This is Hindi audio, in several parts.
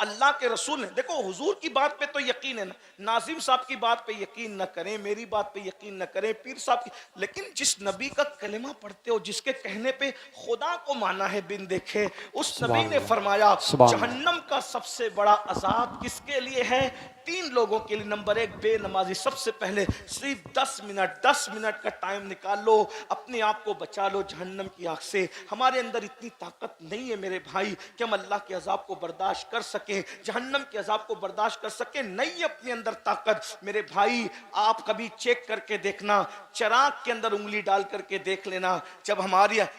अल्लाह के रसूल ने, देखो हुजूर की बात पे तो यकीन है ना, नाजिम साहब की बात पे यकीन न करें, मेरी बात पे यकीन न करें, पीर साहब की, लेकिन जिस नबी का कलिमा पढ़ते हो, जिसके कहने पे खुदा को माना है बिन देखे, उस नबी ने फरमाया जहन्नम का सबसे बड़ा अजाब किसके लिए है? 3 लोगों के लिए। नंबर 1 बेनमाजी। सबसे पहले सिर्फ 10 मिनट का टाइम निकाल लो, अपने आप को बचा लो जहन्नम की आग से। हमारे अंदर इतनी ताकत नहीं है मेरे भाई कि हम अल्लाह के अजाब को बर्दाश्त कर सके, जहन्नम के अजाब को बर्दाश्त कर सके, नहीं है अपने अंदर ताकत। मेरे भाई आप कभी चेक करके देखना, चिराग के अंदर उंगली डाल करके देख लेना, जब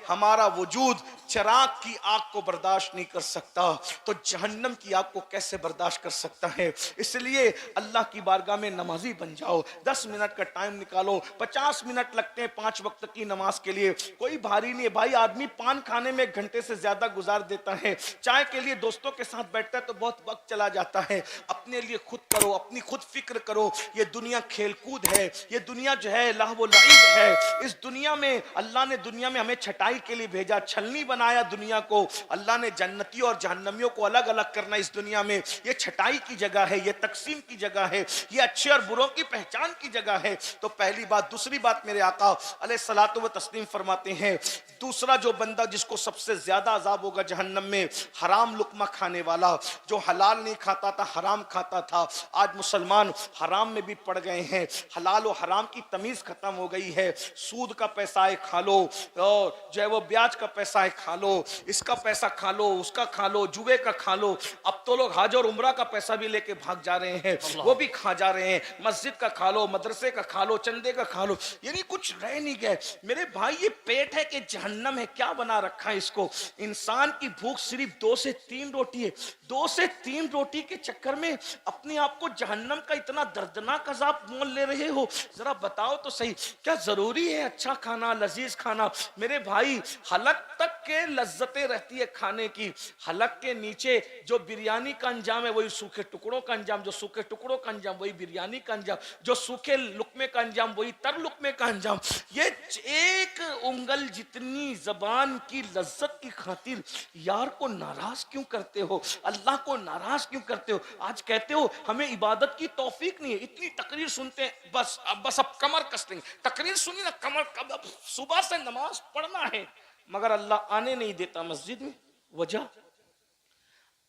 हमारा वजूद चिराग की आग को बर्दाश्त नहीं कर सकता तो जहन्नम की आग को कैसे बर्दाश्त कर सकता है? इसलिए अल्लाह की बारगाह में नमाजी बन जाओ। 10 मिनट का टाइम निकालो। 50 मिनट लगते हैं 5 वक्त की नमाज के लिए, कोई भारी नहीं है भाई। आदमी पान खाने में 1 घंटे से ज्यादा गुजार देता है, चाय के लिए दोस्तों के साथ बैठता है तो बहुत वक्त चला जाता है। अपने लिए खुद करो, अपनी खुद फिक्र करो। ये दुनिया खेलकूद है, ये दुनिया जो है लहव लईब है। इस दुनिया में अल्लाह ने दुनिया में हमें छटाई के लिए भेजा, छलनी बनाया दुनिया को। अल्लाह ने जन्नती और जहन्नमियों को अलग अलग करना इस दुनिया में, ये छटाई की जगह है, ये तकसीम की जगह है, ये अच्छे और बुरों की पहचान की जगह है। तो पहली बात। दूसरी बात, मेरे आका अलैहिस्सलातु व तस्लीम फरमाते हैं, दूसरा जो बंदा जिसको सबसे ज्यादा अजाब होगा जहन्नम में, हराम लुकमा खाने वाला, जो हलाल नहीं खाता था, हराम खाता था। आज मुसलमान हराम में भी पड़ गए हैं, हलाल और हराम की तमीज खत्म हो गई है। सूद का पैसा है खा लो, और जो है वो ब्याज का पैसा है खा लो, इसका पैसा खा लो, उसका खा लो, जुए का खा लो। अब तो लोग हज और उम्रा का पैसा भी लेके भाग जा रहे हैं, वो भी खा जा रहे हैं। मस्जिद का खा लो, मदरसे का खा लो, चंदे का खा लो, यानी कुछ रह नहीं गए। मेरे भाई ये पेट है कि जहन्नम है, क्या बना रखा है इसको? इंसान की भूख सिर्फ 2 से 3 रोटी है। 2 से 3 रोटी के चक्कर में अपने आप को जहन्नम का इतना दर्दनाक अजाब मोल ले रहे हो। जरा बताओ तो सही, क्या जरूरी है अच्छा खाना, लजीज खाना? मेरे भाई हलक तक के लज्जतें रहती है खाने की, हलक के नीचे जो बिरयानी का अंजाम है वही सूखे टुकड़ों का अंजाम, जो सूखे टुकड़ों का अंजाम वही बिरयानी का अंजाम, जो सूखे लुकमे का अंजाम वही तर लुकमे का अंजाम। ये एक उंगल जितनी जबान की लज्जत की खातिर यार को नाराज क्यों करते हो? अल्लाह को नाराज क्यों करते हो? आज कहते हो हमें इबादत की तौफीक नहीं है, इतनी तकरीर सुनते हैं, बस अब कमर कस देंगे। तकरीर सुनी ना, कमर कब, सुबह से नमाज पढ़ना है मगर अल्लाह आने नहीं देता मस्जिद में। वजह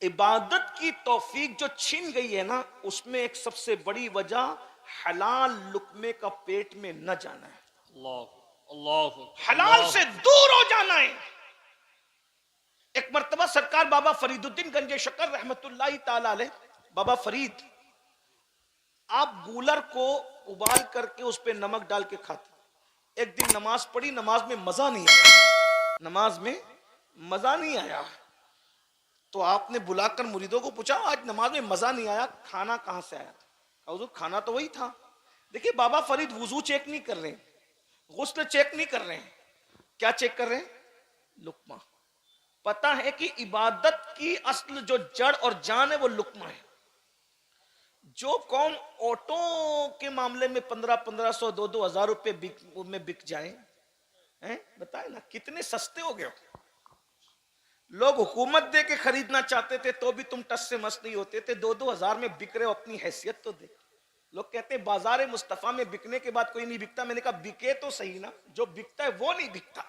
इबादत की तौफीक जो छीन गई है ना, उसमें एक सबसे बड़ी वजह हलाल लुकमे का पेट में न जाना है, हलाल से दूर हो जाना है। एक मर्तबा सरकार बाबा फरीदुद्दीन गंजे शकर रहमतुल्लाहि ताला अलैह, बाबा फरीद, आप गूलर को उबाल करके उस पर नमक डाल के खाते। एक दिन नमाज पढ़ी, नमाज में मजा नहीं आया, नमाज में मजा नहीं आया, तो आपने बुलाकर मुरीदों को पूछा आज नमाज में मजा नहीं आया, खाना कहां से आया? हुजूर खाना तो वही था। देखिए बाबा फरीद वुजू चेक नहीं कर रहे, गुस्ल चेक नहीं कर रहे हैं, क्या चेक कर रहे हैं? लुकमा। पता है कि इबादत की असल जो जड़ और जान है वो लुकमा है। जो कौम ऑटो के मामले में 1500 2-2 हज़ार रुपए में बिक जाए, बताए ना कितने सस्ते हो गए। लोग हुकूमत दे के खरीदना चाहते थे तो भी तुम टस से मस नहीं होते थे। 2-2 हज़ार में बिक रहे हो, अपनी हैसियत तो देख। लोग कहते हैं बाजार मुस्तफा में बिकने के बाद कोई नहीं बिकता। मैंने कहा बिके तो सही ना, जो बिकता है वो नहीं बिकता।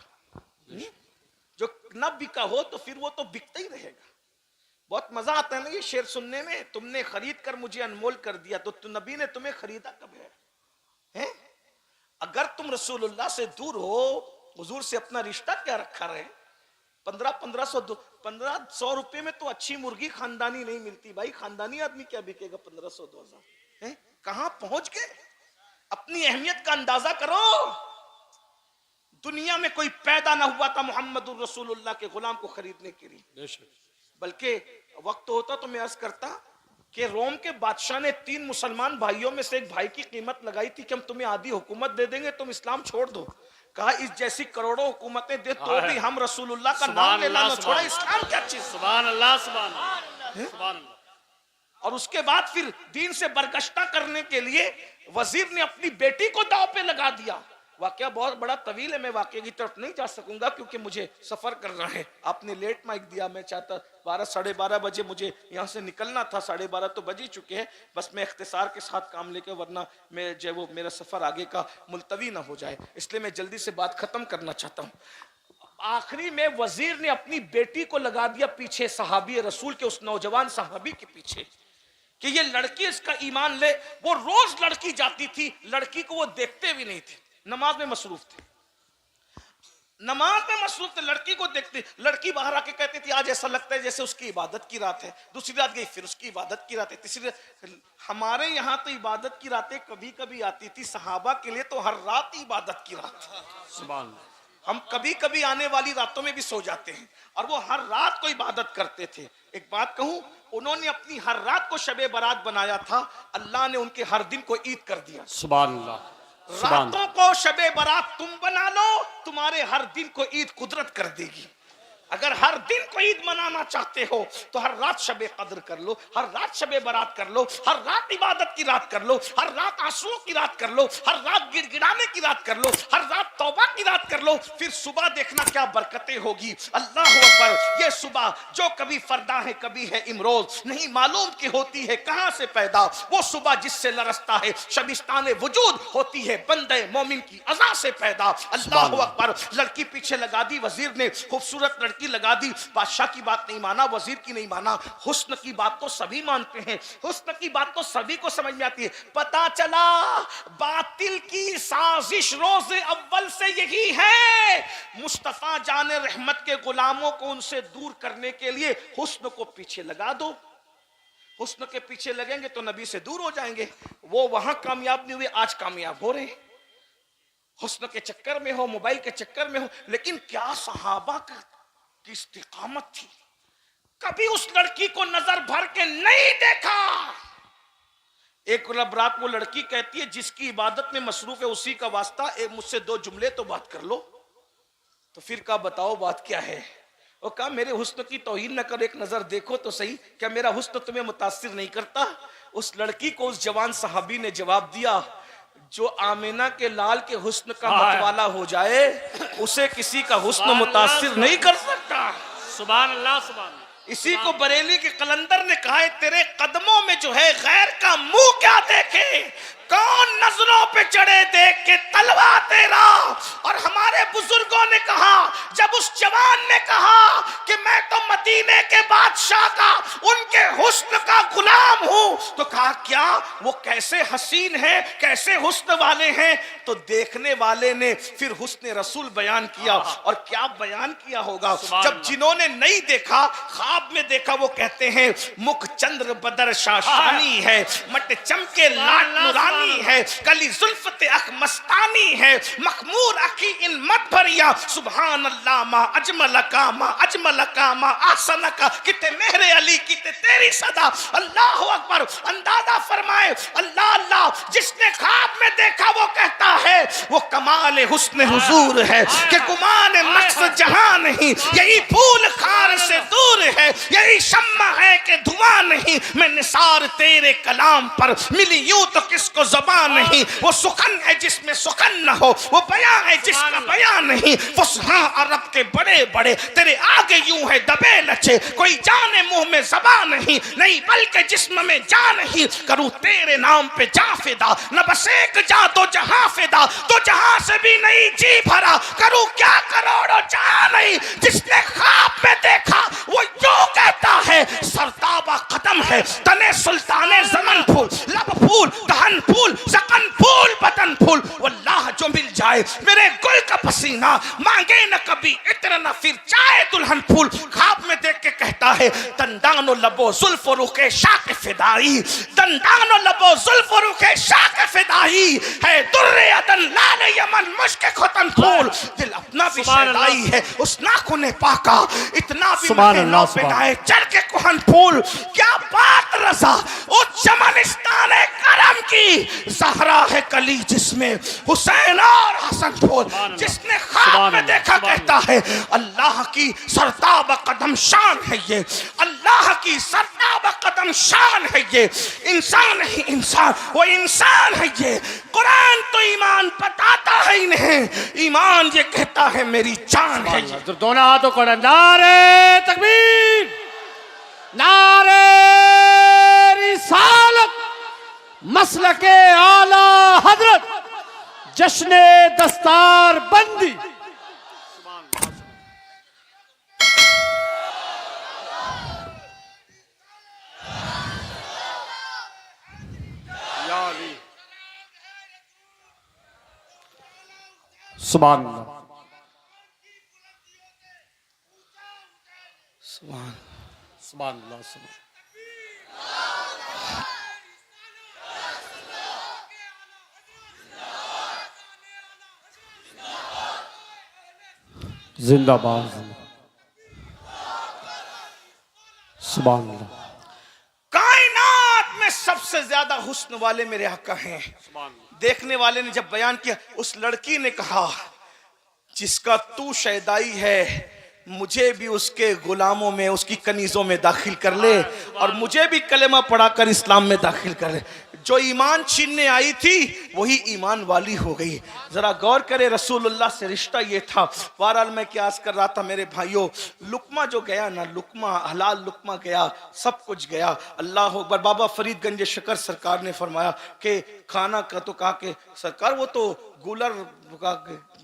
जो न बिका हो तो फिर वो तो बिकता ही रहेगा। बहुत मजा आता है ना ये शेर सुनने में, तुमने खरीद कर मुझे अनमोल कर दिया, तो नबी ने तुम्हें खरीदा कब है? अगर तुम रसूलुल्लाह से दूर हो, हुजूर से अपना रिश्ता क्या रखा रहे? 1500 रुपए में तो अच्छी मुर्गी खानदानी नहीं मिलती भाई। खानदानी आदमी क्या बिकेगा 1500-2000? कहां पहुंच गए? अपनी अहमियत का अंदाजा करो। दुनिया में कोई पैदा ना हुआ था मोहम्मदुर रसूलुल्लाह के गुलाम को खरीदने के लिए। बल्कि वक्त होता तो मैं अर्ज करता कि रोम के बादशाह ने 3 मुसलमान भाइयों में से एक भाई की कीमत लगाई थी कि हम तुम्हें आधी हुकूमत दे देंगे, तुम इस्लाम छोड़ दो। कहा इस जैसी करोड़ों हुकूमतें दे तो भी हम रसूलुल्लाह का नाम लेना न छोड़ा। इस्लाम क्या चीज? सुभान अल्लाह, सुभान अल्लाह। और उसके बाद फिर दीन से बरगश्ता करने के लिए वजीर ने अपनी बेटी को दांव पे लगा दिया। वाकया बहुत बड़ा तवील है, मैं वाकये की तरफ नहीं जा सकूंगा क्योंकि मुझे सफर करना है। आपने लेट माइक दिया, मैं चाहता 12 साढ़े 12 बजे मुझे यहाँ से निकलना था, 12:30 तो बज ही चुके हैं। बस मैं इख्तिसार के साथ काम लेके, वरना मैं जो वो मेरा सफर आगे का मुलतवी ना हो जाए, इसलिए मैं जल्दी से बात खत्म करना चाहता हूँ। आखिरी में वजीर ने अपनी बेटी को लगा दिया पीछे सहाबी रसूल के, उस नौजवान सहाबी के पीछे, कि ये लड़की इसका ईमान ले। वो रोज लड़की जाती थी, लड़की को वो देखते भी नहीं थे, नमाज में मसरूफ थे, नमाज में मसरूफ थे, लड़की को देखते। लड़की बाहर आके कहती थी आज ऐसा लगता है जैसे उसकी इबादत की रात है। दूसरी रात गई, फिर उसकी इबादत की रात है। तीसरी रात, हमारे यहाँ तो इबादत की रातें कभी कभी आती थी, सहाबा के लिए तो हर रात ही इबादत की रात है। सुभान अल्लाह। हम कभी कभी आने वाली रातों में भी सो जाते हैं, और वो हर रात को इबादत करते थे। एक बात कहूं, उन्होंने अपनी हर रात को शबे बारात बनाया था, अल्लाह ने उनके हर दिन को ईद कर दिया। सुभान अल्लाह। रातों को शबे बारात तुम बना लो, तुम्हारे हर दिन को ईद कुदरत कर देगी। अगर हर दिन को ईद मनाना चाहते हो तो हर रात शबे कद्र कर लो, हर रात शबे बारात कर लो, हर रात इबादत की रात कर लो, हर रात आंसुओं की रात कर लो, हर रात गिड़गिड़ाने की रात कर लो, हर रात तौबा की रात कर लो। फिर सुबह देखना क्या बरकतें होगी। अल्लाह अकबर। ये सुबह जो कभी फरदा है कभी है इमरोज, नहीं मालूम की होती है कहां से पैदा। वो सुबह जिससे लरसता है शबिस्तान वजूद, होती है बंदे मोमिन की अज़ा से पैदा। अल्लाह अकबर। लड़की पीछे लगा दी, वजीर ने खूबसूरत लड़की लगा दी। बादशाह की बात नहीं माना, वजीर की नहीं माना। हुस्न की बात तो सभी मानते हैं, हुस्न की बात तो सभी को समझ में आती है। पता चला बातिल की साजिश रोज अव्वल से यही है, मुस्तफा जाने रहमत के गुलामों को उनसे दूर करने के लिए हुस्न को पीछे लगा दो। हुस्न के पीछे लगेंगे तो नबी से दूर हो जाएंगे। वो वहां कामयाब नहीं हुए, आज कामयाब हो रहे। हुस्न के चक्कर में हो, मोबाइल के चक्कर में हो। लेकिन क्या सहाबा की इस्तिकामत थी, कभी उस लड़की को नजर भर के नहीं देखा। एक रात वो लड़की कहती है जिसकी इबादत में मसरूफ है उसी का वास्ता, मुझसे 2 जुमले तो बात कर लो। तो फिर कहा बताओ बात क्या है। वो कहा मेरे हुस्न की तौहीन न करो, एक नजर देखो तो सही, क्या मेरा हुस्न तुम्हें मुतासिर नहीं करता। उस लड़की को उस जवान सहाबी ने जवाब दिया, जो आमिना के लाल के हुस्न का मतवाला हो जाए उसे किसी का हुस्न मुतासिर नहीं कर सकता। सुभान अल्लाह, सुभान अल्लाह। इसी को बरेली के कलंदर ने कहा है, तेरे कदमों में जो है गैर का मुंह क्या देखे, कौन नजरों पे चढ़े देख के तलवा तेरा। और हमारे बुजुर्गों ने कहा, जब उस जवान ने कहा कि मैं तो मदीने के बादशाह का उनके हुस्न का गुलाम हूं, तो कहा क्या वो कैसे हसीन है, कैसे हुस्न वाले हैं। तो देखने वाले ने फिर हुस्न रसूल बयान किया, और क्या बयान किया होगा। जब जिन्होंने नहीं देखा, ख्वाब में देखा, वो कहते हैं मुख चंद्र बदर शाशानी है, मट चमके लाट नुरानी है, कली जुल्फते अख मस्तानी है, मखमूर अखी इन मत भरिया। सुभान अल्लाह मा अजमल का मा अजमल का मा आसन का, किते मेहरे अली किते तेरी सदा। अल्लाह अकबर। अंदाजा फरमाए, अल्लाह अल्लाह। जिसने ख्वाब में देखा वो कहता है वो कमाल हुस्न हुजूर है कि गुमान मकसद जहां नहीं, यही फूल खार से दूर है, यही शम्मा है कि धुआं नहीं। मैं निसार तेरे कलाम पर मिली यूं तो किसको ज़बान नहीं। वो सुखन है जिसमें सुखन न हो, वो बयां है जिसका बयां नहीं। फुसहा अरब के बड़े बड़े तेरे आगे यूं है दबे लचे, कोई जाने मुंह में ज़बान नहीं, नहीं बल्कि जिस्म में जान नहीं। करूं तेरे नाम पे जा फिदा, न बस एक जा तो जहां फिदा, तो जहां से भी नहीं जी भरा। करूं क्या करोड़ों जहां नहीं। जिसने ख्वाब में देखा वो यूं कहता है, सरताबा कदम है तने सुल्ताने ज़मन फूल, लब फूल दहन फूल ज़कन फूल बदन फूल। वल्लाह जो मिल जाए मेरे गुल का पसीना, मांगे न कभी इत्र न फिर चाहे दुल्हन फूल। ख्वाब में देख के कहता है, दंदानो लबो जुल्फ रुखे शाक फिदाई, दंदानो लबो जुल्फ रुखे शाक फिदाई है, दुर्रे अदन लाल यमन मुश्क खुतन फूल। दिल अपना भी शैदाई है उस नाखुने पाका, इतना भी पे चढ़ के कुहन फूल। क्या बात रजा उस चमनिस्तान करम की, की ज़हरा है कली जिसमें हुसैन और हसन बोल। जिसने ख्वाब में देखा कहता है अल्लाह की सरताब कदम शान है ये, अल्लाह की सरताब कदम शान है ये। इंसान ही इंसान, वो इंसान है ये। कुरान तो ईमान बताता है इन्हें, ईमान ये कहता है मेरी जान है ये। तो दोनों हाथों को नारे तकबीर, नारे रिसालत, मसलके आला हजरत, जश्ने दस्तार बंदी। सुभान अल्लाह, सुभान सुभान अल्लाह, सुभान। जिंदाबाद, सुभान अल्लाह। कायनात में सबसे ज्यादा हुस्न वाले मेरे आका हैं। देखने वाले ने जब बयान किया, उस लड़की ने कहा जिसका तू शैदाई है मुझे भी उसके गुलामों में, उसकी कनीजों में दाखिल कर ले और मुझे भी कलेमा पढ़ाकर इस्लाम में दाखिल कर ले। जो ईमान छीनने आई थी वही ईमान वाली हो गई। जरा गौर करे, रसूलुल्लाह से रिश्ता ये था। बहरहाल मैं क्या अर्ज कर रहा था मेरे भाइयों, लुकमा जो गया ना, लुकमा हलाल लुकमा गया, सब कुछ गया। अल्लाह अकबर। बाबा फरीदगंज शकर सरकार ने फरमाया कि खाना का तो कहा कि सरकार वो तो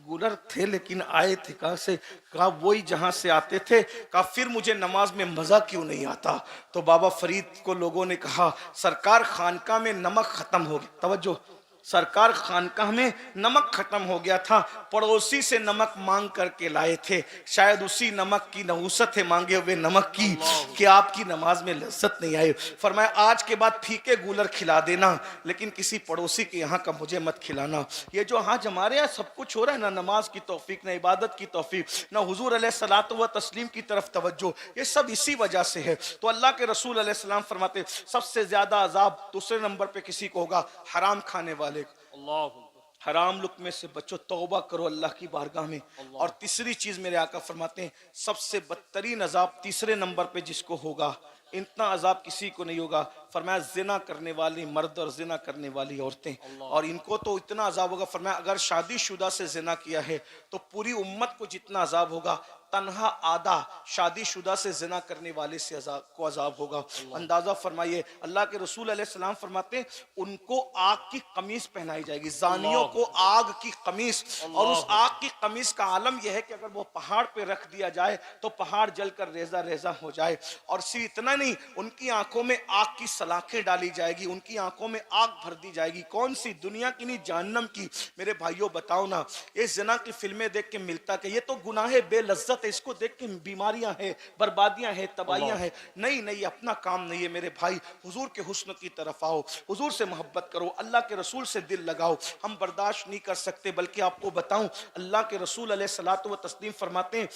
गुलर थे लेकिन आए थे कहाँ से? कहा वही जहां से आते थे। कहा फिर मुझे नमाज में मजा क्यों नहीं आता? तो बाबा फरीद को लोगों ने कहा सरकार खानका में नमक खत्म हो गया। तवज्जो, सरकार खानकाह में नमक खत्म हो गया था, पड़ोसी से नमक मांग करके लाए थे। शायद उसी नमक की नहुसत है मांगे हुए नमक की कि आपकी नमाज में लज्जत नहीं आई। फरमाया आज के बाद फीके गूलर खिला देना लेकिन किसी पड़ोसी के यहाँ का मुझे मत खिलाना। ये जो आज हमारे यहाँ सब कुछ हो रहा है ना, नमाज की तौफीक, ना इबादत की तौफीक, ना हुजूर अलैहिस्सलातु व तस्लीम की तरफ तवज्जो, ये सब इसी वजह से है। तो अल्लाह के रसूल अलैहिस्सलाम फरमाते सबसे ज्यादा अजाब दूसरे नंबर पे किसी को होगा, हराम खाने वाले। हराम लुक्मे से बचो, तौबा करो अल्लाह की बारगाह में। और तीसरी चीज मेरे आका फरमाते हैं सबसे बदतरीन अजाब तीसरे नंबर पे जिसको होगा, इतना अजाब किसी को नहीं होगा। फरमाया जिना करने वाली मर्द और जिना करने वाली औरतें, और इनको तो इतना अजाब होगा। फरमाया अगर शादीशुदा से जिना किया है तो पूरी उम्मत को जितना अजाब होगा, तन्हा आधा शादीशुदा से जिना करने वाले से अजाब होगा। अंदाजा फरमाइए, अल्लाह के रसूल अलैहिस्सलाम फरमाते हैं उनको आग की कमीज पहनाई जाएगी, जानियों को आग की कमीज। और उस आग की कमीज का आलम यह है कि अगर वो पहाड़ पे रख दिया जाए तो पहाड़ जलकर रेजा रेजा हो जाए। और सिर्फ इतना नहीं, उनकी आंखों में आग की सलाखें डाली जाएगी, उनकी आंखों में आग भर दी जाएगी। कौन सी? दुनिया की नहीं, जहन्नम की। मेरे भाइयों बताओ ना, ये जिना की फिल्में देख के मिलता कि ये तो गुनाह बेलज्जत, इसको देख के बीमारियां हैं, बर्बादियां हैं, तबाहियां हैं। नहीं नहीं, अपना काम नहीं है मेरे भाई। हुजूर के हुस्न की तरफ आओ, हुजूर से मोहब्बत करो, अल्लाह के रसूल से दिल लगाओ। हम बर्दाश्त नहीं कर सकते, बल्कि आपको बताऊं अल्लाह के रसूल अलैहिस्सलातु व तस्लीम फरमाते हैं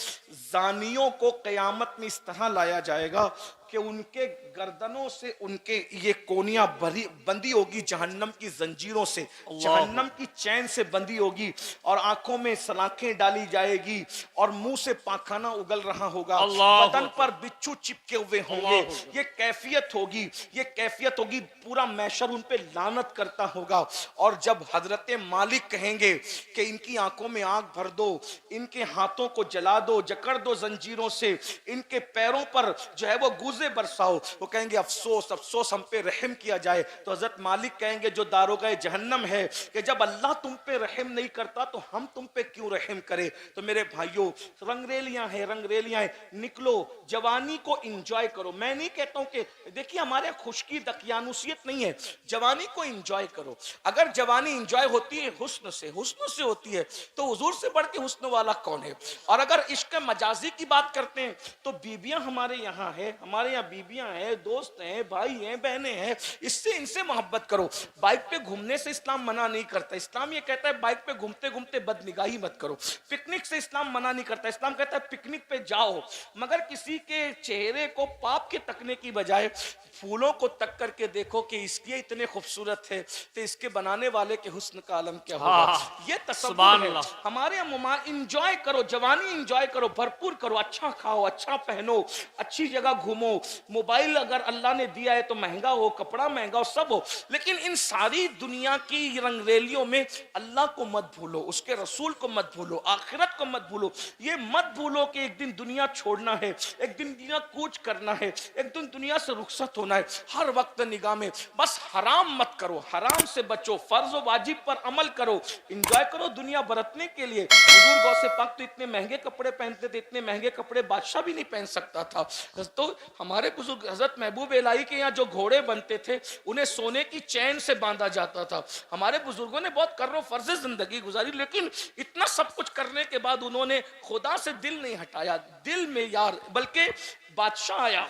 जानियों को क़यामत में इस तरह लाया जाएगा कि उनके गर्दनों से उनके ये कोनियां बंदी होगी जहन्नम की जंजीरों से, जहन्नम की चैन से बंदी होगी, और आंखों में सलाखें डाली जाएगी और मुंह से पाखाना उगल रहा होगा, बदन पर बिच्छू चिपके हुए होंगे। ये कैफियत होगी, ये कैफियत होगी, पूरा मैशर उन पे लानत करता होगा। और जब हजरत मालिक कहेंगे कि इनकी आंखों में आग भर दो, इनके हाथों को जला दो, जकड़ दो जंजीरों से, इनके पैरों पर जो है वो गुज़े बरसाओ, वो कहेंगे अफसोस अफसोस हम पे रहम किया जाए। तो हजरत मालिक कहेंगे जो दारोगा जहन्नम है कि जब अल्लाह तुम पे रहम नहीं करता तो हम तुम पे क्यों रहम करे। तो मेरे भाइयों, रंगरेलियां हैं, रंगरेलियां हैं, निकलो, जवानी को एंजॉय करो। मैं नहीं कहता हूं कि देखिए हमारे खुशकी दकियानुसियत नहीं है, जवानी को एंजॉय करो। अगर जवानी एंजॉय होती है हुस्न से होती है तो हुजूर से बढ़ के हुस्न वाला कौन है। और अगर इश्क मजाजी की बात करते हैं तो बीबियां हमारे यहाँ है, हमारे हमारे यहाँ बीबियां हैं, दोस्त हैं, भाई हैं, बहनें हैं, इससे इनसे मोहब्बत करो। बाइक पे घूमने से इस्लाम मना नहीं करता। इस्लाम ये कहता है बाइक पे घूमते घूमते बदनिगाही मत करो। पिकनिक से इस्लाम मना नहीं करता। इस्लाम कहता है पिकनिक पे जाओ, मगर किसी के चेहरे को पाप के तकने की बजाय फूलों को तक करके देखो कि इसके इतने खूबसूरत है तो इसके बनाने वाले के हुस्न का आलम क्या होगा। हाँ, ये तसव्वुर सुभान है। अल्लाह। हमारे यहाँ इंजॉय करो, जवानी इंजॉय करो, भरपूर करो, अच्छा खाओ, अच्छा पहनो, अच्छी जगह घूमो। मोबाइल अगर अल्लाह ने दिया है तो महंगा हो, कपड़ा महंगा हो, सब हो, लेकिन इन सारी दुनिया की रंगरेलियों में अल्लाह को मत भूलो, उसके रसूल को मत भूलो, आखिरत को मत भूलो। ये मत भूलो कि एक दिन दुनिया छोड़ना है, एक दिन दुनिया कूच करना है, एक दिन दुनिया से रुखसत होना है। हर वक्त निगाह में बस हराम मत करो, हराम से बचो, फर्ज व वाजिब पर अमल करो, इंजॉय करो दुनिया बरतने के लिए। हुजूर गौसे पाक तो इतने महंगे कपड़े पहनते थे, इतने महंगे कपड़े बादशाह भी नहीं पहन सकता था। तो हमारे बुजुर्ग हजरत महबूब इलाही के यहाँ जो घोड़े बनते थे उन्हें सोने की चैन से बांधा जाता था। हमारे बुजुर्गों ने बहुत कर्रो फर्जे जिंदगी गुजारी, लेकिन इतना सब कुछ करने के बाद उन्होंने खुदा से दिल नहीं हटाया। दिल में यार, बल्कि बादशाह आया,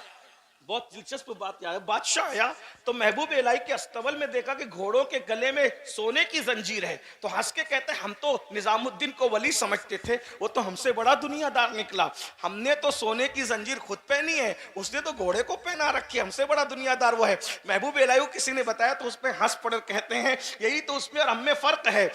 बहुत दिलचस्प बात यह है, बादशाह आया तो महबूब इलाही के अस्तबल में देखा कि घोड़ों के गले में सोने की जंजीर है, तो हंस के कहते हैं हम तो निजामुद्दीन को वली समझते थे, वो तो हमसे बड़ा दुनियादार निकला। हमने तो सोने की जंजीर खुद पहनी है, उसने तो घोड़े को पहना रखी है, हमसे बड़ा दुनियादार वो है। महबूब इलाही को किसी ने बताया तो उस पर हंस पड़ कहते हैं यही तो उसमें और हमें फर्क है,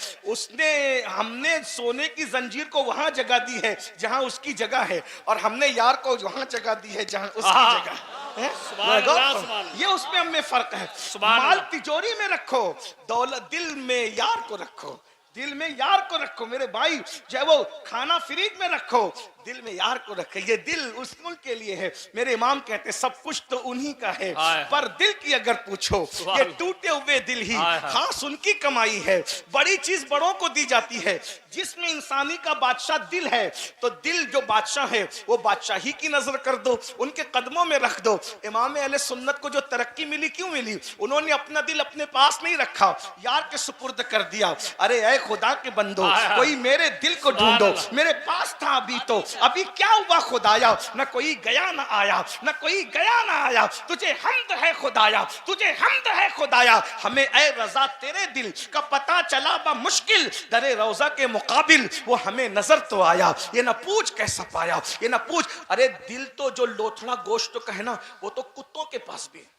हमने सोने की जंजीर को वहां जगह दी है जहां उसकी जगह है, और हमने यार को वहां जगह दी है जहां उसकी जगह है। ये उसमें हमें फर्क है। माल तिजोरी में रखो, दौलत दिल में यार को रखो, दिल में यार को रखो मेरे भाई। चाहे वो खाना फ्रिज में रखो, दिल में यार को रखे। ये दिल उस मुल्क के लिए है। मेरे इमाम कहते हैं सब कुछ तो उन्हीं का है, पर दिल की अगर पूछो ये टूटे हुए दिल ही खास उनकी कमाई है। बड़ी चीज बड़ों को दी जाती है, जिसमें इंसानी का बादशाह दिल है, तो दिल जो बादशाह है वो बादशाही की नजर कर दो, उनके कदमों में रख दो। इमाम अहले सुन्नत को जो तरक्की मिली क्यों मिली? उन्होंने अपना दिल अपने पास नहीं रखा, यार के सुपुर्द कर दिया। अरे ऐ खुदा के बंदो, कोई मेरे दिल को ढूंढो, मेरे पास था अभी तो, अभी क्या हुआ खुदाया? न कोई गया ना आया, न कोई गया ना आया, तुझे हम्द है खुदाया, तुझे हम्द है खुदाया। हमें ऐ रजा तेरे दिल का पता चला बा मुश्किल, दरे रोजा के मुकाबिल वो हमें नजर तो आया। ये ना पूछ कैसा पाया, ये ना पूछ। अरे दिल तो जो लोथड़ा गोश्त का है ना, वो तो कुत्तों के पास भी है,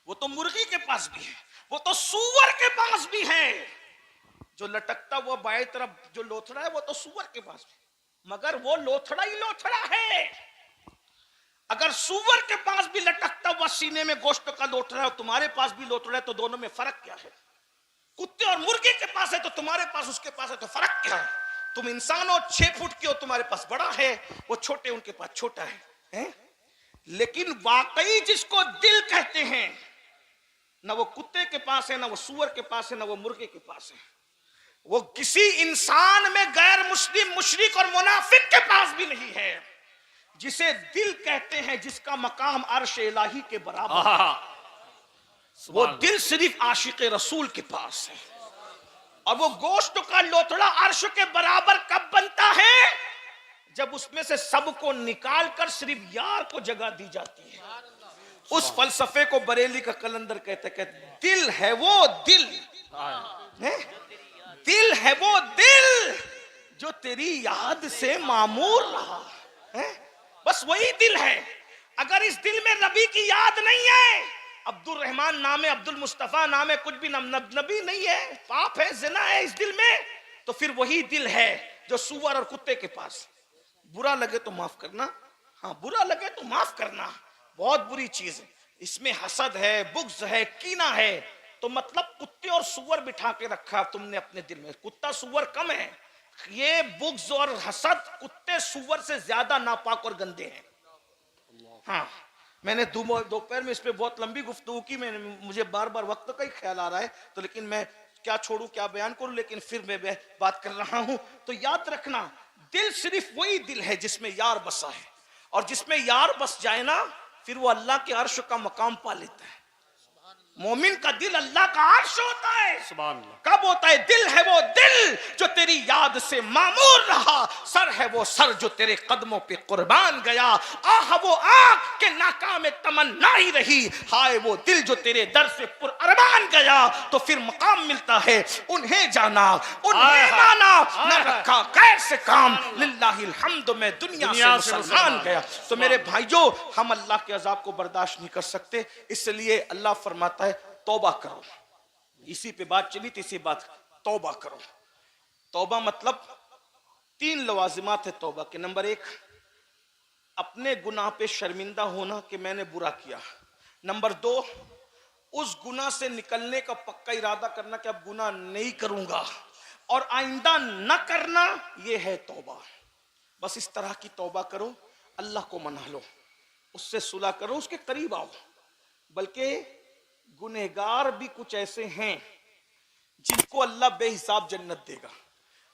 वो तो मुर्गी के पास भी है, वो तो सूअर के पास भी है। जो लटकता हुआ बाएं तरफ जो लोथड़ा है वो तो सूअर के पास भी, मगर वो लोथड़ा ही लोथड़ा है। अगर सूअर के पास भी लटकता हुआ सीने में गोश्त का लोथड़ा है और तुम्हारे पास भी लोथड़ा है, तो दोनों में फर्क क्या है? कुत्ते और मुर्गे के पास है तो तुम्हारे पास उसके पास है, तो फर्क क्या है? तुम इंसान हो, 6 फुट के हो, तुम्हारे पास बड़ा है, वो छोटे उनके पास छोटा है? लेकिन वाकई जिसको दिल कहते हैं, ना वो कुत्ते के पास है, ना वो सूअर के पास है, ना वो मुर्गे के पास है। वो किसी इंसान में गैर मुस्लिम, मुशरिक और मुनाफिक के पास भी नहीं है। जिसे दिल कहते हैं, जिसका मकाम अर्श इलाही के बराबर है, वो दिल सिर्फ आशिक रसूल के पास है। और वो गोश्त का लोथड़ा अर्श के बराबर कब बनता है? जब उसमें से सबको निकाल कर सिर्फ यार को जगह दी जाती है। उस फलसफे को बरेली का कलंदर कहते दिल है वो दिल है, दिल है वो दिल जो तेरी याद से मामूर रहा है। बस वही दिल है। अगर इस दिल में नबी की याद नहीं है, अब्दुल रहमान नाम है, अब्दुल मुस्तफा नाम है, कुछ भी नबी नहीं है, पाप है, जिना है इस दिल में, तो फिर वही दिल है जो सूअर और कुत्ते के पास। बुरा लगे तो माफ करना, हाँ बुरा लगे तो माफ करना, बहुत बुरी चीज है। इसमें हसद है, बुग़्ज़ है, कीना है, तो मतलब कुत्ते और सूअर बिठा के रखा तुमने अपने दिल में। कुत्ता सूअर कम है, ये बुग़्ज़ और हसद कुत्ते सूअर से ज्यादा नापाक और गंदे हैं। हाँ, मैंने दोपहर में इस पे बहुत लंबी गुफ्तगू की, मुझे बार बार वक्त का ही ख्याल आ रहा है, तो लेकिन मैं क्या छोड़ूं क्या बयान करूं, लेकिन फिर मैं बात कर रहा हूं। तो याद रखना, दिल सिर्फ वही दिल है जिसमें यार बसा है, और जिसमें यार बस जाए ना, फिर वो अल्लाह के अर्श का मकाम पा लेता है। मोमिन का दिल अल्लाह का अर्श होता है। सुभान अल्लाह। कब होता है? दिल है वो दिल जो तेरी याद से मामूर रहा, सर है वो सर जो तेरे कदमों पे कुर्बान गया, आह वो आँख के नाकाम तमन्ना ही रही, हाय वो दिल जो तेरे दर से पुरअरमान गया। तो फिर मकाम मिलता है, उन्हें जाना, उन्हें माना, न रखा गैर से काम, लिल्लाहिल हम्द में दुनिया से मुसलमान गया। तो मेरे भाइयों, हम अल्लाह के अजाब को बर्दाश्त नहीं कर सकते, इसलिए अल्लाह फरमाता है तौबा करो। इसी पे बात चली थी, इसी बात, तौबा करो। तौबा मतलब 3 लवाजिमात है तौबा के। नंबर 1, अपने गुनाह पे शर्मिंदा होना कि मैंने बुरा किया। नंबर 2, उस गुनाह से निकलने का पक्का इरादा करना कि अब गुनाह नहीं करूंगा और आइंदा न करना, यह है तौबा। बस इस तरह की तौबा करो, अल्लाह को मना लो, उससे सुलह करो, उसके करीब आओ। बल्कि गुनहगार भी कुछ ऐसे हैं जिनको अल्लाह बेहिसाब जन्नत देगा।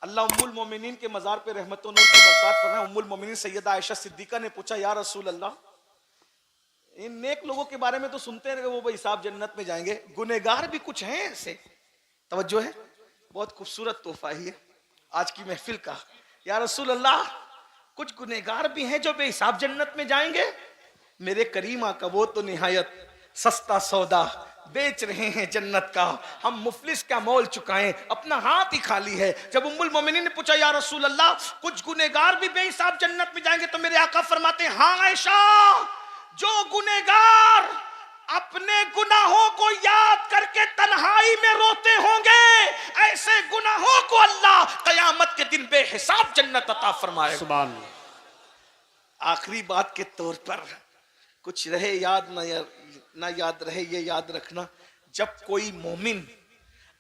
अल्लाह उम्मुल मोमिनीन के मज़ार पे रहमतुन नूर की बरसात फरमाए। उम्मुल मोमिनीन सैयदा आयशा सिद्दीका ने पूछा, या रसूल अल्लाह, इन नेक लोगों के बारे में तो सुनते हैं वो बेहिसाब जन्नत में जाएंगे, गुनहगार भी कुछ हैं ऐसे? तवज्जो है, बहुत खूबसूरत तोहफा ही है आज की महफिल का। या रसूल अल्लाह, कुछ गुनहगार भी हैं जो बेहिसाब जन्नत में जाएंगे? मेरे करीम आका वो तो निहायत सस्ता सौदा बेच रहे हैं जन्नत का, हम मुफलिस का मोल चुकाएं, अपना हाथ ही खाली है। जब उम्मुल मोमिनीन ने पूछा, या रसूल अल्लाह, कुछ गुनहगार भी बेहिसाब जन्नत में जाएंगे? तो मेरे आका फरमाते हैं, हाँ आयशा, जो गुनहगार अपने गुनाहों को याद करके तन्हाई में रोते होंगे, ऐसे गुनाहों को अल्लाह कयामत के दिन बेहिसाब जन्नत अता फरमाएगा। सुभान अल्लाह। आखिरी बात के तौर पर कुछ रहे याद ना याद रहे, ये याद रखना, जब कोई मोमिन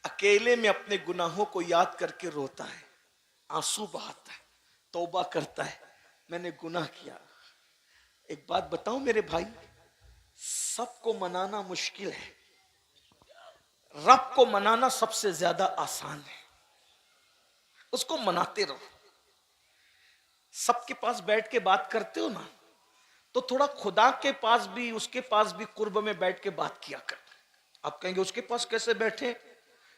अकेले में अपने गुनाहों को याद करके रोता है, आंसू बहाता है, तौबा करता है, मैंने गुनाह किया। एक बात बताऊं मेरे भाई, सबको मनाना मुश्किल है, रब को मनाना सबसे ज्यादा आसान है। उसको मनाते रहो। सबके पास बैठ के बात करते हो ना, तो थोड़ा खुदा के पास भी, उसके पास भी कुर्ब में बैठ के बात किया कर। आप कहेंगे उसके पास कैसे बैठे,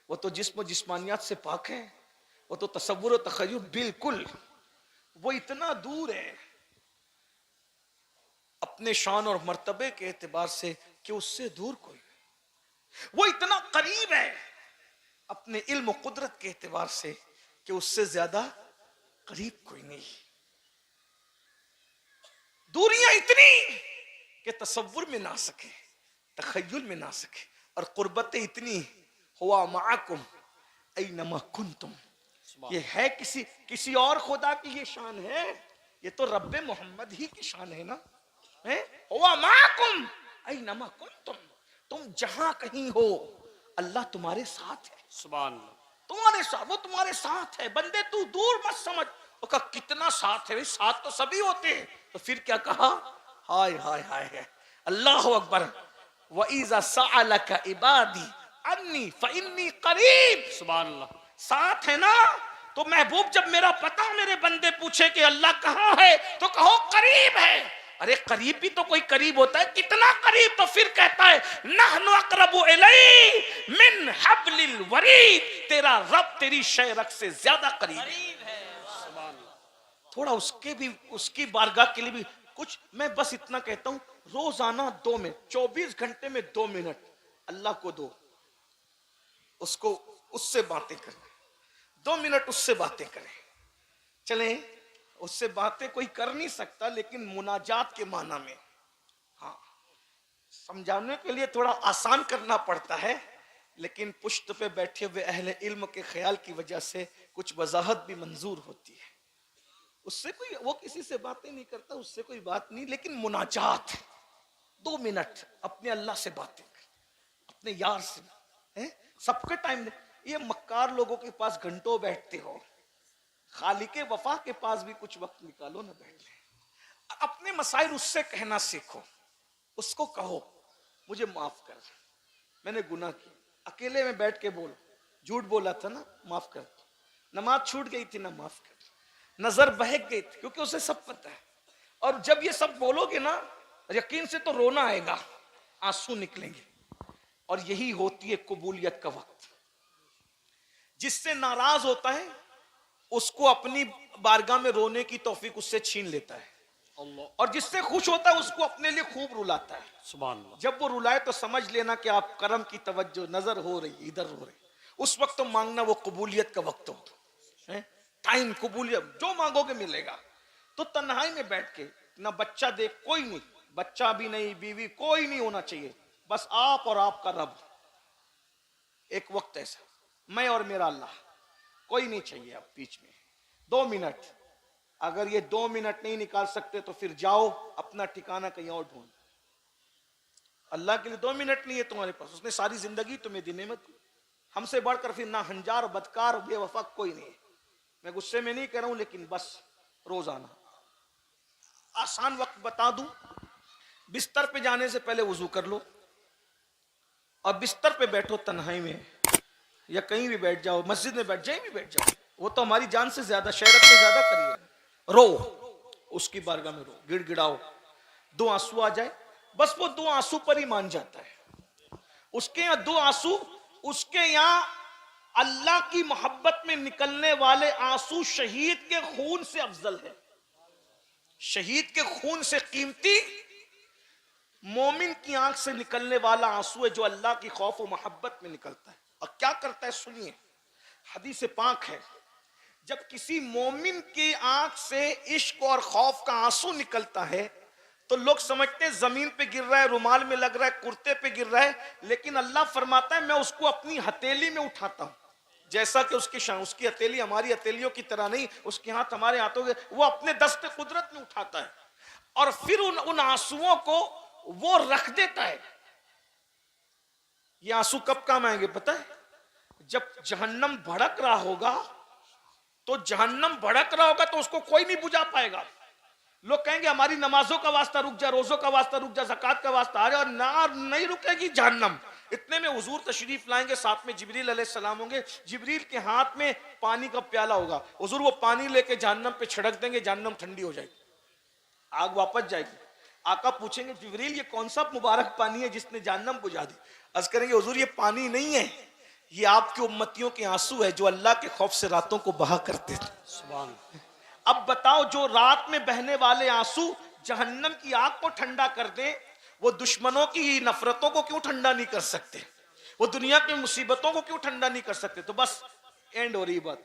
वो तो जिस्म जिस्मानियात से पाक है, वो तो तसव्वुर और तखय्युल, बिल्कुल वो इतना दूर है अपने शान और मर्तबे के एतबार से कि उससे दूर कोई नहीं। वो इतना करीब है अपने इल्म कुदरत के एतबार से कि उससे ज्यादा करीब कोई नहीं। दूरियां इतनी कि तसव्वुर में ना सके, तखय्युल में ना सके, और कुर्बतें इतनी, हुआ माअकुम ऐनमा कुंतुम, ये है किसी और खुदा की ये शान है, ये तो रब्बे मोहम्मद ही की शान है ना, है हुआ माअकुम ऐनमा कुंतुम, तुम जहां कहीं हो अल्लाह तुम्हारे साथ है। सुभान अल्लाह। तुम्हारे साथ, वो तुम्हारे साथ है। बंदे तू दूर मत समझ, वो कहा कितना साथ है, साथ तो सभी होते हैं। तो फिर क्या कहा, हाय हाय हाय है, अल्लाह अकबर, व इज़ा सअलका इबादी अन्नी फइन्नी करीब। सुभान अल्लाह। साथ है ना, तो महबूब जब मेरा पता मेरे बंदे पूछे कि अल्लाह कहाँ है, तो कहो करीब है। अरे करीब भी तो कोई करीब होता है, कितना करीब? तो फिर कहता है नहनु अक़रबु इलैहि मिन हब्लिल वरीद, तेरा रब तेरी शहरक से ज्यादा करीब है। थोड़ा उसके भी, उसकी बारगाह के लिए भी कुछ, मैं बस इतना कहता हूं, रोजाना 2 मिनट, 24 घंटे में 2 मिनट अल्लाह को दो, उसको उससे बातें करें, 2 मिनट उससे बातें करें। चले, उससे बातें कोई कर नहीं सकता, लेकिन मुनाजात के माना में, हाँ, समझाने के लिए थोड़ा आसान करना पड़ता है, लेकिन पुश्त पे बैठे हुए अहले इल्म के ख्याल की वजह से कुछ वजाहत भी मंजूर होती है। उससे कोई, वो किसी से बातें नहीं करता, उससे कोई बात नहीं, लेकिन मुनाजात 2 मिनट अपने अल्लाह से बातें कर, अपने यार से, हैं? सबके टाइम। ये मक्कार लोगों के पास घंटों बैठते हो, खालिके वफा के पास भी कुछ वक्त निकालो ना, बैठ ले, अपने मसाइल उससे कहना सीखो, उसको कहो मुझे माफ कर, मैंने गुनाह किया, अकेले में बैठ के बोलो, झूठ बोला था ना, माफ कर, नमाज छूट गई थी ना, माफ कर, नजर बहक गई थी, क्योंकि उसे सब पता है। और जब ये सब बोलोगे ना, यकीन से तो रोना आएगा, आंसू निकलेंगे, और यही होती है कबूलियत का वक्त। जिससे नाराज होता है उसको अपनी बारगाह में रोने की तौफीक उससे छीन लेता है, और जिससे खुश होता है उसको अपने लिए खूब रुलाता है। सुभान अल्लाह। जब वो रुलाए तो समझ लेना कि आप करम की तवज्जो नजर हो रही, इधर हो रही। उस वक्त तो मांगना वो कबूलियत का वक्त हो, टाइम कबूलियत, जो मांगोगे मिलेगा। तो तन्हाई में बैठ के, ना बच्चा देख, कोई नहीं, बच्चा भी नहीं, बीवी कोई नहीं होना चाहिए, बस आप और आपका रब। एक वक्त ऐसा, मैं और मेरा अल्लाह, कोई नहीं चाहिए। अब बीच में 2 मिनट, अगर ये 2 मिनट नहीं निकाल सकते तो फिर जाओ अपना ठिकाना कहीं और ढूंढ। अल्लाह के लिए 2 मिनट नहीं है तुम्हारे पास, उसने सारी जिंदगी तुम्हें दी नेमत। हमसे बढ़कर फिर ना हंजार, बदकार, बेवफा कोई नहीं है। मैं गुस्से में नहीं कह रहा हूं, लेकिन बस रोजाना आसान वक्त बता दूं, बिस्तर पे जाने से पहले वुजू कर लो और बिस्तर पे बैठो तन्हाई में, या कहीं भी बैठ जाओ, मस्जिद में बैठ जाए, भी बैठ जाओ, वो तो हमारी जान से ज्यादा, शहरत से ज्यादा करिए। रो, उसकी बारगाह में रो, गिड़गिड़ाओ, 2 आंसू आ जाए, बस वो 2 आंसू पर ही मान जाता है। उसके यहाँ 2 आंसू, उसके यहाँ अल्लाह की मोहब्बत में निकलने वाले आंसू शहीद के खून से अफजल है। शहीद के खून से कीमती मोमिन की आंख से निकलने वाला आंसू है जो अल्लाह की खौफ और मोहब्बत में निकलता है। और क्या करता है सुनिए, हदीस पाक है, जब किसी मोमिन की आंख से इश्क और खौफ का आंसू निकलता है तो लोग समझते हैं जमीन पे गिर रहा है, रुमाल में लग रहा है, कुर्ते पे गिर रहा है, लेकिन अल्लाह फरमाता है मैं उसको अपनी हथेली में उठाता हूं। जैसा कि उसकी हथेली हमारी हथेलियों की तरह नहीं, उसके हाथ हमारे हाथों के, वो अपने दस्ते कुदरत में उठाता है और फिर उन आंसुओं को वो रख देता है। ये आंसू कब काम आएंगे पता है? जब जहन्नम भड़क रहा होगा, तो जहन्नम भड़क रहा होगा तो उसको कोई नहीं बुझा पाएगा। लोग कहेंगे हमारी नमाजों का वास्ता रुक जा, रोजों का वास्ता रुक जा, ज़कात का वास्ता आ जा, और ना नहीं रुकेगी जहन्नम। इतने में हुजूर तशरीफ लाएंगे, साथ में जिब्रील अलैहिस्सलाम होंगे, जिब्रील के हाथ में पानी का प्याला होगा, हुजूर वो पानी लेके जहन्नम पे छिड़क देंगे, जहन्नम ठंडी हो जाएगी, आग वापस जाएगी। आका पूछेंगे जिब्रील ये कौन सा मुबारक पानी है जिसने जहन्नम बुझा दी? अर्ज करेंगे हुजूर ये पानी नहीं है, ये आपके उम्मतियों के आंसू है जो अल्लाह के खौफ से रातों को बहा करते थे। सुभान। अब बताओ, जो रात में बहने वाले आंसू जहन्नम की आग को ठंडा कर दें, वो दुश्मनों की नफरतों को क्यों ठंडा नहीं कर सकते? वो दुनिया की मुसीबतों को क्यों ठंडा नहीं कर सकते? तो बस एंड हो रही बात।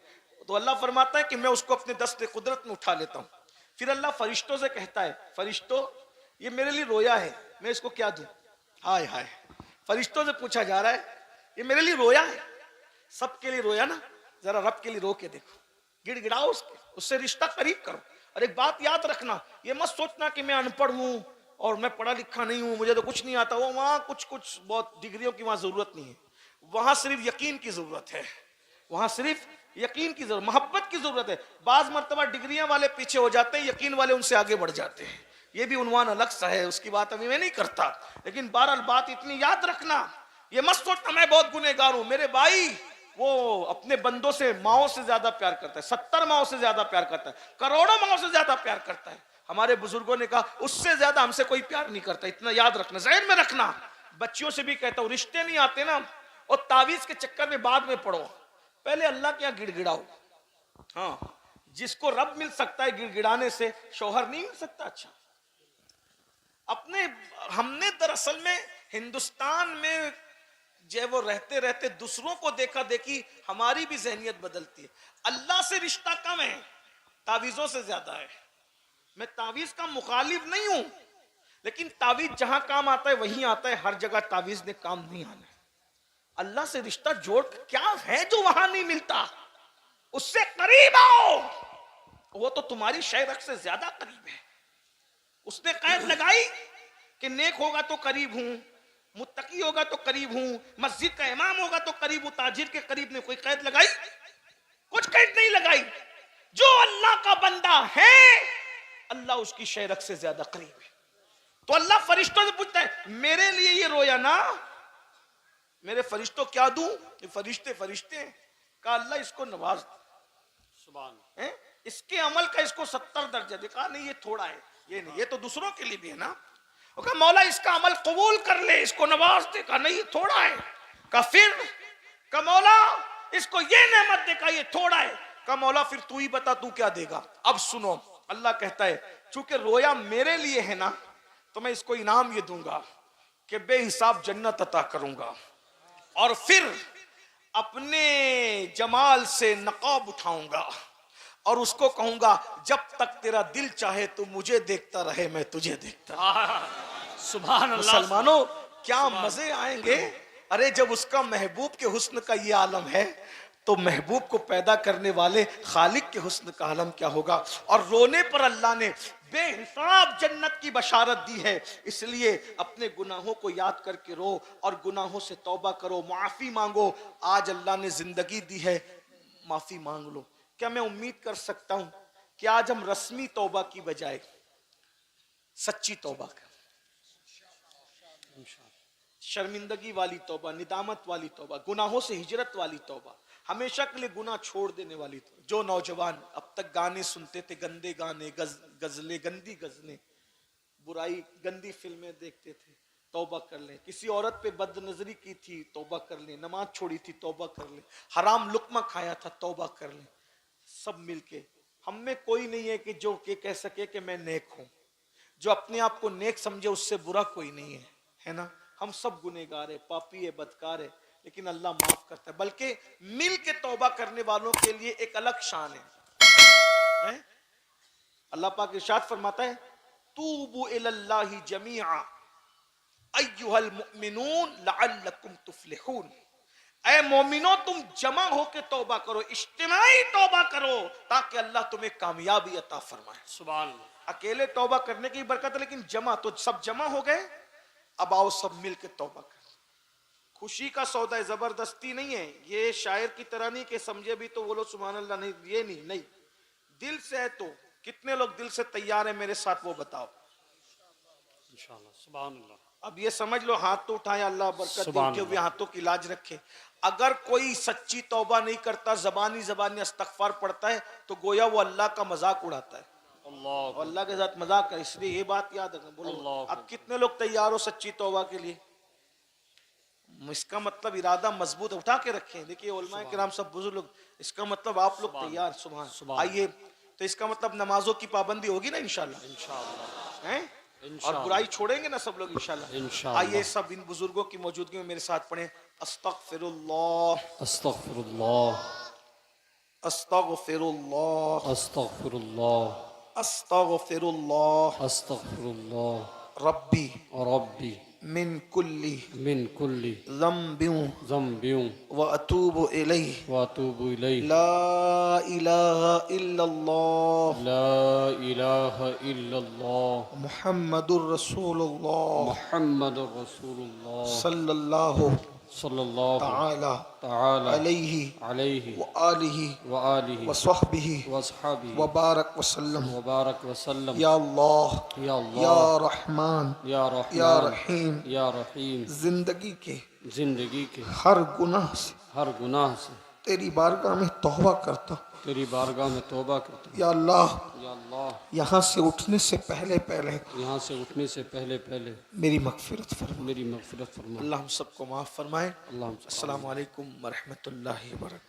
तो अल्लाह फरमाता है कि मैं उसको अपने दस्ते कुदरत में उठा लेता हूं। फिर अल्लाह फरिश्तों से कहता है, फरिश्तों ये मेरे लिए रोया है, मैं इसको क्या दूं? हाय हाय, फरिश्तों से पूछा जा रहा है ये मेरे लिए रोया है, सबके लिए रोया ना, जरा रब के लिए रो के देखो, गिड़गिड़ाओ उससे रिश्ता करीब करो। और एक बात याद रखना, ये मत सोचना कि मैं अनपढ़ हूं और मैं पढ़ा लिखा नहीं हूं, मुझे तो कुछ नहीं आता। वो वहां कुछ बहुत डिग्रियों की वहां जरूरत नहीं है, वहां सिर्फ यकीन की जरूरत है, वहां सिर्फ यकीन की जरूरत, मोहब्बत की जरूरत है। बाज मर्तबा डिग्रियां वाले पीछे हो जाते हैं, यकीन वाले उनसे आगे बढ़ जाते हैं। ये भी उन्वान अलग सा है, उसकी बात अभी मैं नहीं करता, लेकिन बहरहाल बात इतनी याद रखना, ये मत सोचना मैं बहुत गुनहगार हूं। मेरे भाई वो अपने बंदों से माओं से ज्यादा प्यार करता है, 70 माओं से ज्यादा प्यार करता है, करोड़ों माओं से ज्यादा प्यार करता है। हमारे बुजुर्गों ने कहा उससे ज्यादा हमसे कोई प्यार नहीं करता, इतना याद रखना, ज़हन में रखना। बच्चियों से भी कहता हूं, रिश्ते नहीं आते ना और तावीज के चक्कर में बाद में पड़ो, पहले अल्लाह के यहाँ गिड़गिड़ाओ। हाँ, जिसको रब मिल सकता है गिड़गिड़ाने से, शौहर नहीं मिल सकता। अच्छा, हमने दरअसल में हिंदुस्तान में जब वो रहते रहते दूसरों को देखा देखी हमारी भी ज़हनियत बदलती है। अल्लाह से रिश्ता कम है, तावीज़ों से ज्यादा है। मैं तावीज़ का मुखालिफ नहीं हूं, लेकिन तावीज़ जहां काम आता है वहीं आता है, हर जगह तावीज़ ने काम नहीं आना है। अल्लाह से रिश्ता जोड़ क्या है जो वहां नहीं मिलता, उससे करीब आओ, वो तो तुम्हारी शहरत से ज्यादा करीब है। उसने कैद लगाई कि नेक होगा तो करीब हूं, मुत्तकी होगा तो करीब हूं, मस्जिद का इमाम होगा तो करीब हूं, ताजिर के करीब ने कोई कैद लगाई? कुछ कैद नहीं लगाई। जो अल्लाह का बंदा है अल्लाह उसकी शहरत से ज्यादा करीब है। तो अल्लाह फरिश्तों से पूछता है मेरे लिए ये रोया ना, मेरे फरिश्तों क्या दूं? ये फरिश्ते का अल्लाह इसको नवाज, सुभान है, इसके अमल का इसको 70 दर्जा देखा नहीं, ये थोड़ा है, ये नहीं, ये तो दूसरों के लिए भी है ना। वो कहा मौला इसका अमल कबूल कर ले, इसको नवाज दे। कहा नहीं थोड़ा है। कहा फिर? कहा मौला इसको ये नेमत दे। कहा ये थोड़ा है। कहा मौला फिर तू ही बता तू क्या देगा। अब सुनो, अल्लाह कहता है चूंकि रोया मेरे लिए है ना, तो मैं इसको इनाम ये दूंगा कि बेहिसाब जन्नत अता करूंगा, और फिर अपने जमाल से नकाब उठाऊंगा और उसको कहूंगा जब तक तेरा दिल चाहे तू मुझे देखता रहे, मैं तुझे देखता। सुभान अल्लाह। मुसलमानों क्या मजे आएंगे। अरे जब उसका महबूब के हुस्न का ये आलम है, तो महबूब को पैदा करने वाले खालिक के हुस्न का आलम क्या होगा। और रोने पर अल्लाह ने बेहिसाब जन्नत की बशारत दी है। इसलिए अपने गुनाहों को याद करके रो और गुनाहों से तौबा करो, माफी मांगो। आज अल्लाह ने जिंदगी दी है, माफी मांग लो। क्या मैं उम्मीद कर सकता हूं कि आज हम रस्मी तौबा की बजाय सच्ची तौबा करें, शर्मिंदगी वाली तौबा, निदामत वाली तौबा, गुनाहों से हिजरत वाली तौबा, हमेशा के लिए गुनाह छोड़ देने वाली तौबा। जो नौजवान अब तक गाने सुनते थे, गंदे गाने, गजलें, गंदी गजलें, बुराई, गंदी फिल्में देखते थे, तौबा कर लें। किसी औरत पे बदनजरी की थी, तौबा कर लें। नमाज छोड़ी थी, तौबा कर लें। हराम लुक्मा खाया था, तौबा कर लें। सब मिलके, हम में कोई नहीं है कि जो के कह सके कि मैं नेक हूं। जो अपने आप को नेक समझे उससे बुरा कोई नहीं है, है ना। हम सब गुनहगार है, पापी है, बदकार है, लेकिन अल्लाह माफ करता है। बल्कि मिल के तौबा करने वालों के लिए एक अलग शान है? अल्लाह पाक इरशाद फरमाता है तूबू इलल्लाहि जमीआ अय्युहल मुमिनून लअल्लकुम तुफ्लिहून। ऐ मोमिनो तुम जमा होके तौबा करो, इज्तिमाई तौबा करो, ताकि अल्लाह तुम्हें कामयाबी अता फरमाए। सुभान अल्लाह। अकेले तौबा करने की बरकत है, लेकिन जमा तो सब जमा हो गए। अब आओ सब मिल के तौबा कर। खुशी का सौदा है, जबरदस्ती नहीं है। ये शायर की तरह नहीं कि समझे भी तो बोलो सुभान अल्लाह, नहीं, ये नहीं। दिल से है तो कितने लोग दिल से तैयार है मेरे साथ, वो बताओ इंशाअल्लाह। सुभान अल्लाह। अब ये समझ लो, हाथ तो उठाए, अल्लाह बरकत दे, उनके हुए हाथों की लाज रखे। अगर कोई सच्ची तौबा नहीं करता, जबानी इस्तगफार पढ़ता है, तो गोया वो अल्लाह का मजाक उड़ाता है, अल्लाह के साथ मजाक कर। इसलिए ये बात याद रखना। बोलो अब कितने लोग तैयार हो सच्ची तौबा के लिए? इसका मतलब इरादा मजबूत उठा के रखें। देखिए उलमाए किराम सब बुजुर्ग लोग, इसका मतलब आप लोग तैयार। सुभान। आइए, तो इसका मतलब नमाजों की पाबंदी होगी ना इंशाल्लाह, हैं? और बुराई छोड़ेंगे ना सब लोग इंशाल्लाह। आइए सब इन बुजुर्गों की मौजूदगी में मेरे साथ पढ़ें अस्तगफिरुल्लाह अस्तगफिरुल्लाह अस्तगफिरुल्लाह अस्तगफिरुल्लाह अस्तगफिरुल्लाह अस्तगफिरुल्लाह रब्बी रब्बी मिन कुल्ली कुल्ली ज़म्बियों व अतूबु इलैहि ला इलाहा इल्लल्लाह इलाहा इल्लल्लाह मुहम्मदुर रसूलुल्लाह मुहम्मदुर रसूलुल्लाह सल्लल्लाहु सल्लल्लाहु ताला अलैहि व आलिहि व सहबिहि व बारक वसल्लम। या अल्लाह या रहमान या रहीम, जिंदगी के हर गुनाह से तेरी बारगाह में तौबा करता हूँ। या अल्लाह यहाँ से उठने से पहले मेरी मगफिरत फरमा। अल्लाह हम सबको माफ फरमाए। अस्सलामु अलैकुम व रहमतुल्लाहि व बरकातहू।